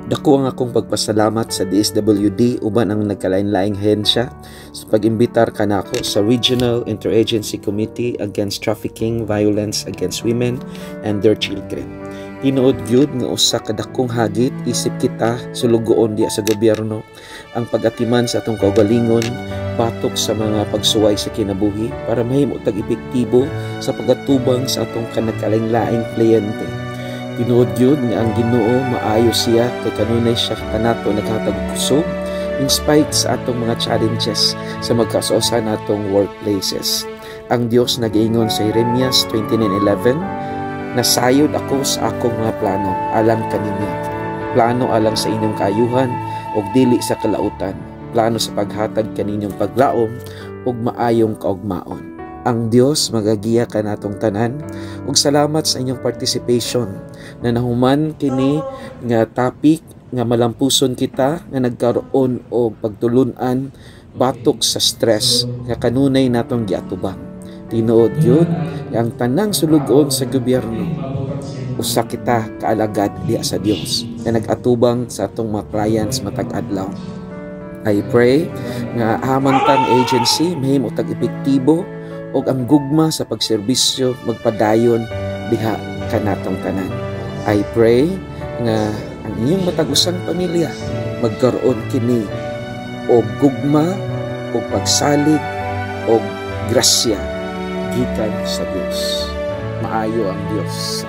Dako ang akong pagpasalamat sa DSWD uban ang nagkalain-laing hensya sa pag-imbitar kanako sa Regional Interagency Committee Against Trafficking, Violence Against Women and Their Children. Tinuod gyud nga usa ka dakong hagit isip kita sulugoon diya sa gobyerno ang pag-atiman sa atong kaugalingon batok sa mga pagsuway sa kinabuhi para mahimo tag epektibo sa pagatubang sa atong kanagkalain-laing kliyente. Tinuod gyud nga ang Ginoo maayo siya kay kanunay siya kanato naghatag kusog in spite sa atong mga challenges sa magkasuosa natong workplaces. Ang Dios nag-ingon sa Jeremias 29:11, "Nasayod ako sa akong mga plano alang kaninyo. Plano alang sa inyong kaayuhan ug dili sa kalautan. Plano sa paghatag kaninyong paglaom ug maayong kaugmaon." Ang Dios magagiya kanatong tanan ug salamat sa inyong participation na nahuman kini nga topic nga malampuson kita nga nagkaroon o pagtulunan batok sa stress nga kanunay natong giatubang. Tinuod gyud nga ang tanang sulugon sa gobyerno usa kita kaalagad diha sa Dios nga nagatubang sa atong mga clients matag adlaw. I pray nga hamantang agency mahimo tag epektibo og ang gugma sa pagserbisyo magpadayon diha kanatong tanan. I pray nga ang inyong matag-usang pamilya magkaroon kini og gugma o pagsalig o grasya gikan sa Dios. Maayo ang Dios.